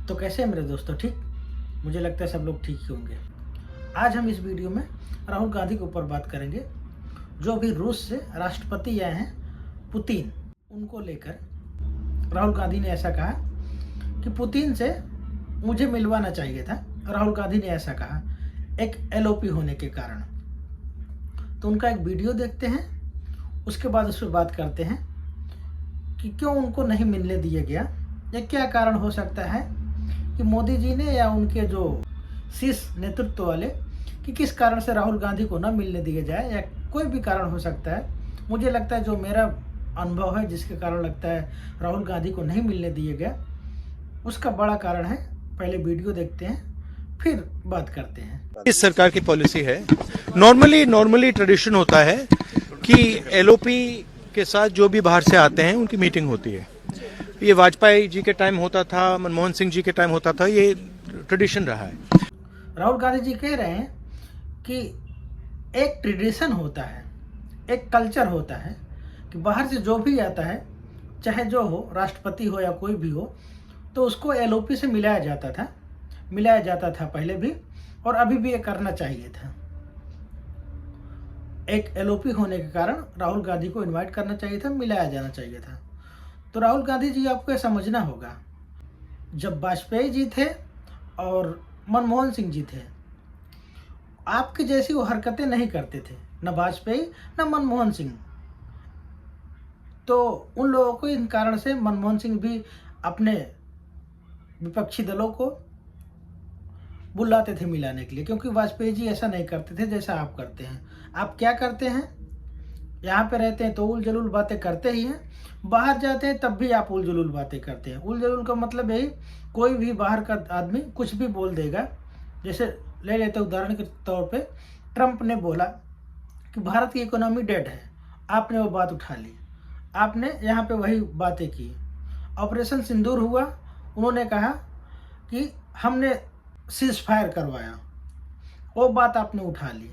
तो कैसे हैं मेरे दोस्तों, ठीक? मुझे लगता है सब लोग ठीक ही होंगे। आज हम इस वीडियो में राहुल गांधी के ऊपर बात करेंगे, जो अभी रूस से राष्ट्रपति आए हैं पुतिन। उनको लेकर राहुल गांधी ने ऐसा कहा कि पुतिन से मुझे मिलवाना चाहिए था। राहुल गांधी ने ऐसा कहा एक एलओपी होने के कारण। तो उनका एक वीडियो देखते हैं, उसके बाद उस पर बात करते हैं कि क्यों उनको नहीं मिलने दिया गया या क्या कारण हो सकता है कि मोदी जी ने या उनके जो शीर्ष नेतृत्व वाले कि किस कारण से राहुल गांधी को न मिलने दिया जाए, या कोई भी कारण हो सकता है। मुझे लगता है जो मेरा अनुभव है जिसके कारण लगता है राहुल गांधी को नहीं मिलने दिया गया, उसका बड़ा कारण है। पहले वीडियो देखते हैं फिर बात करते हैं। इस सरकार की पॉलिसी है। नॉर्मली ट्रेडिशन होता है कि एलओपी के साथ जो भी बाहर से आते हैं उनकी मीटिंग होती है। ये वाजपेयी जी के टाइम होता था, मनमोहन सिंह जी के टाइम होता था, ये ट्रेडिशन रहा है। राहुल गांधी जी कह रहे हैं कि एक ट्रेडिशन होता है, एक कल्चर होता है कि बाहर से जो भी आता है, चाहे जो हो, राष्ट्रपति हो या कोई भी हो, तो उसको एलओपी से मिलाया जाता था पहले भी, और अभी भी ये करना चाहिए था। एक एलओपी होने के कारण राहुल गांधी को इनवाइट करना चाहिए था, मिलाया जाना चाहिए था। तो राहुल गांधी जी, आपको ये समझना होगा, जब वाजपेयी जी थे और मनमोहन सिंह जी थे, आपकी जैसी वो हरकतें नहीं करते थे, न वाजपेयी न मनमोहन सिंह। तो उन लोगों को इन कारण से मनमोहन सिंह भी अपने विपक्षी दलों को बुलाते थे मिलाने के लिए, क्योंकि वाजपेयी जी ऐसा नहीं करते थे जैसा आप करते हैं। आप क्या करते हैं, यहाँ पे रहते हैं तो उल जलूल बातें करते ही हैं, बाहर जाते हैं तब भी आप उल जलूल बातें करते हैं। उल जलूल का मतलब यही, कोई भी बाहर का आदमी कुछ भी बोल देगा। जैसे ले लेते उदाहरण के तौर पे, ट्रंप ने बोला कि भारत की इकोनॉमी डेड है, आपने वो बात उठा ली, आपने यहाँ पे वही बातें की। ऑपरेशन सिंदूर हुआ, उन्होंने कहा कि हमने सीज फायर करवाया, वो बात आपने उठा ली।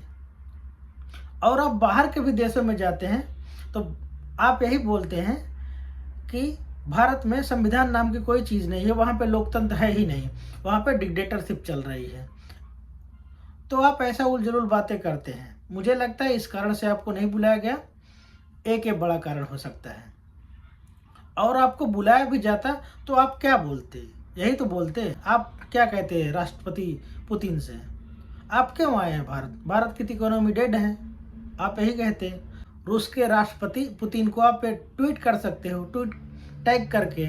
और आप बाहर के भी देशों में जाते हैं तो आप यही बोलते हैं कि भारत में संविधान नाम की कोई चीज़ नहीं है, वहाँ पे लोकतंत्र है ही नहीं, वहाँ पे डिक्टेटरशिप चल रही है। तो आप ऐसा उलझुल बातें करते हैं। मुझे लगता है इस कारण से आपको नहीं बुलाया गया, एक बड़ा कारण हो सकता है। और आपको बुलाया भी जाता तो आप क्या बोलते, यही तो बोलते। आप क्या कहते हैं राष्ट्रपति पुतिन से, आप क्यों आए हैं भारत की इकोनॉमी डेड है, आप यही कहते हैं। रूस के राष्ट्रपति पुतिन को आप ट्वीट कर सकते हो, ट्वीट टैग करके,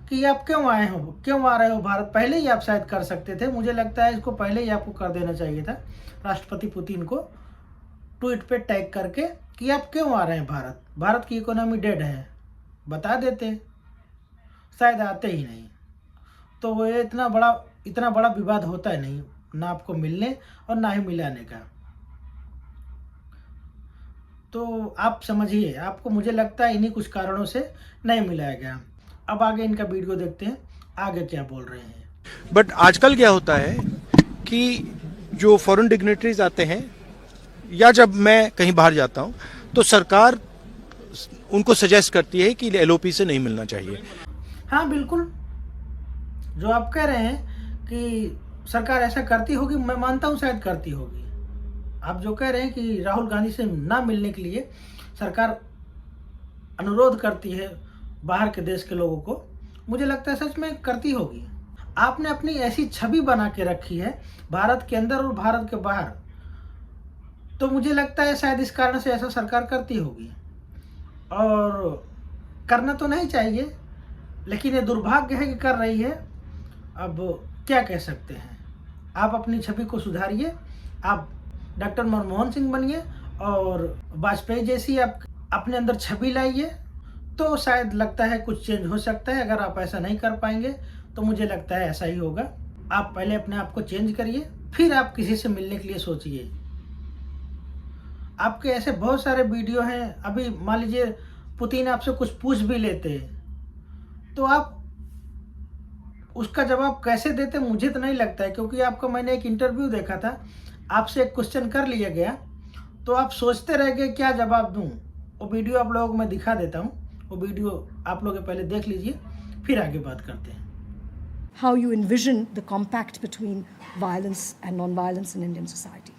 कि आप क्यों आए हो, क्यों आ रहे हो भारत। पहले ही आप शायद कर सकते थे, मुझे लगता है इसको पहले ही आपको कर देना चाहिए था, राष्ट्रपति पुतिन को ट्वीट पे टैग करके कि आप क्यों आ रहे हैं भारत की इकोनॉमी डेड है, बता देते। शायद आते ही नहीं, तो वो इतना बड़ा विवाद होता है नहीं, ना आपको मिलने और ना ही मिलाने का। तो आप समझिए, आपको मुझे लगता है इन्हीं कुछ कारणों से नहीं मिलाया गया। अब आगे इनका वीडियो देखते हैं, आगे क्या बोल रहे हैं। बट आजकल क्या होता है कि जो फॉरेन डिग्नेटरीज आते हैं, या जब मैं कहीं बाहर जाता हूं, तो सरकार उनको सजेस्ट करती है कि एलओपी से नहीं मिलना चाहिए। हाँ बिल्कुल, जो आप कह रहे हैं कि सरकार ऐसा करती होगी, मैं मानता हूँ शायद करती होगी। आप जो कह रहे हैं कि राहुल गांधी से ना मिलने के लिए सरकार अनुरोध करती है बाहर के देश के लोगों को, मुझे लगता है सच में करती होगी। आपने अपनी ऐसी छवि बना के रखी है भारत के अंदर और भारत के बाहर, तो मुझे लगता है शायद इस कारण से ऐसा सरकार करती होगी। और करना तो नहीं चाहिए, लेकिन ये दुर्भाग्य है कि कर रही है। अब क्या कह सकते हैं, आप अपनी छवि को सुधारिए, आप डॉक्टर मनमोहन सिंह बनिए और वाजपेयी जैसी आप अपने अंदर छवि लाइए, तो शायद लगता है कुछ चेंज हो सकता है। अगर आप ऐसा नहीं कर पाएंगे तो मुझे लगता है ऐसा ही होगा। आप पहले अपने आप को चेंज करिए, फिर आप किसी से मिलने के लिए सोचिए। आपके ऐसे बहुत सारे वीडियो हैं। अभी मान लीजिए पुतिन आपसे कुछ पूछ भी लेते तो आप उसका जवाब कैसे देते, मुझे तो नहीं लगता है, क्योंकि आपका मैंने एक इंटरव्यू देखा था, आपसे एक क्वेश्चन कर लिया गया तो आप सोचते रह गए क्या जवाब दूं। वो वीडियो आप लोगों को मैं दिखा देता हूं, वो वीडियो आप लोग पहले देख लीजिए, फिर आगे बात करते हैं। how you envision the compact between violence and non-violence in Indian society.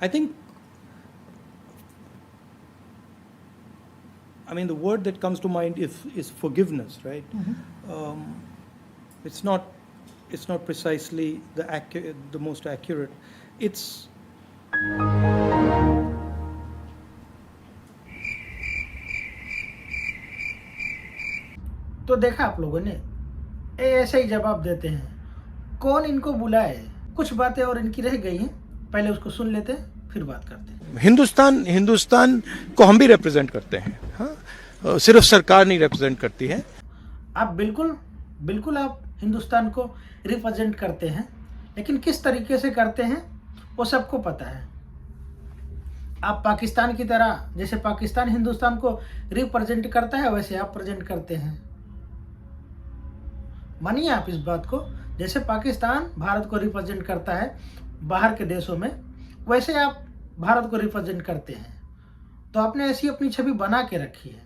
I think, I mean, the word that comes to mind is forgiveness, right? It's not precisely the most accurate. It's तो देखा आप लोगों ने, ये ऐसे ही जवाब देते हैं। कौन इनको बुलाए? कुछ बातें और इनकी रह गई हैं, पहले उसको सुन लेते हैं, फिर बात करते हैं। हिंदुस्तान को हम भी रिप्रेजेंट करते हैं, हाँ, सिर्फ सरकार नहीं रिप्रेजेंट करती है। आप बिल्कुल आप हिंदुस्तान को रिप्रेजेंट करते हैं, लेकिन किस तरीके से करते हैं वो सबको पता है। आप पाकिस्तान की तरह, जैसे पाकिस्तान हिंदुस्तान को रिप्रेजेंट करता है, वैसे आप प्रेजेंट करते हैं। मानिए आप इस बात को, जैसे पाकिस्तान भारत को रिप्रेजेंट करता है बाहर के देशों में, वैसे आप भारत को रिप्रेजेंट करते हैं। तो आपने ऐसी अपनी छवि बना के रखी है।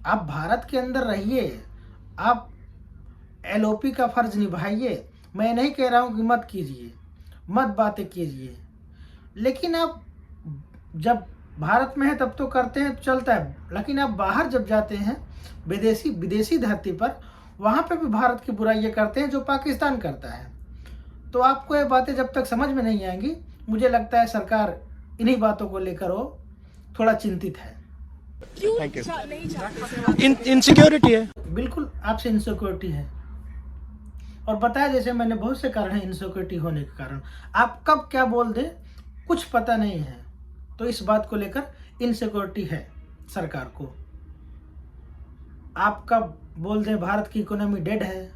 आप भारत के अंदर रहिए, आप एलओपी का फर्ज निभाइए। मैं नहीं कह रहा हूं कि मत कीजिए, मत बातें कीजिए, लेकिन आप जब भारत में है तब तो करते हैं, तो चलता है। लेकिन आप बाहर जब जाते हैं, विदेशी धरती पर, वहां पे भी भारत की बुराइयां करते हैं जो पाकिस्तान करता है। तो आपको ये बातें जब तक समझ में नहीं आएंगी, मुझे लगता है सरकार इन्हीं बातों को लेकर वो थोड़ा चिंतित है। Thank you. इनसिक्योरिटी है, बिल्कुल आपसे इनसिक्योरिटी है। और बताया, जैसे मैंने, बहुत से कारण हैं इनसिक्योरिटी होने के कारण। आप कब क्या बोल दें कुछ पता नहीं है, तो इस बात को लेकर इनसिक्योरिटी है सरकार को। आप कब बोल दें भारत की इकोनॉमी डेड है,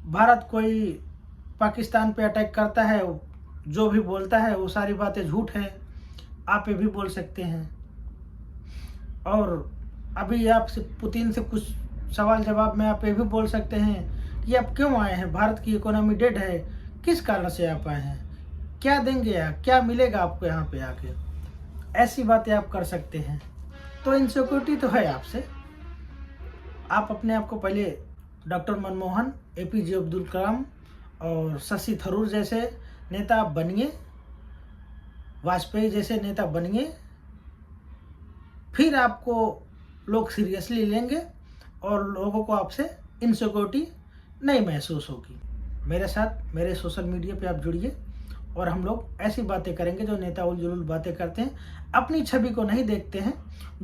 भारत कोई पाकिस्तान पे अटैक करता है, जो भी बोलता है वो सारी बातें झूठ है, आप ये भी बोल सकते हैं। और अभी आपसे पुतिन से कुछ सवाल जवाब में आप ये भी बोल सकते हैं कि आप क्यों आए हैं, भारत की इकोनॉमी डेड है, किस कारण से आप आए हैं, क्या देंगे या क्या मिलेगा आपको यहाँ पे आके, ऐसी बातें आप कर सकते हैं। तो इनसिक्योरिटी तो है आपसे। आप अपने आप को पहले डॉक्टर मनमोहन, एपीजे अब्दुल कलाम और शशि थरूर जैसे नेता आप बनिए, वाजपेयी जैसे नेता बनिए, फिर आपको लोग सीरियसली लेंगे और लोगों को आपसे इनसिक्योरिटी नहीं महसूस होगी। मेरे साथ मेरे सोशल मीडिया पे आप जुड़िए और हम लोग ऐसी बातें करेंगे जो नेता उलझुल बातें करते हैं, अपनी छवि को नहीं देखते हैं,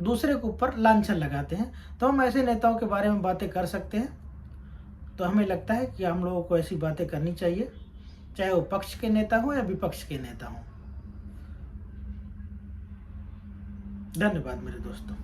दूसरे के ऊपर लांछन लगाते हैं। तो हम ऐसे नेताओं के बारे में बातें कर सकते हैं। तो हमें लगता है कि हम लोगों को ऐसी बातें करनी चाहिए, चाहे वो पक्ष के नेता हो या विपक्ष के नेता हो। धन्यवाद मेरे दोस्तों।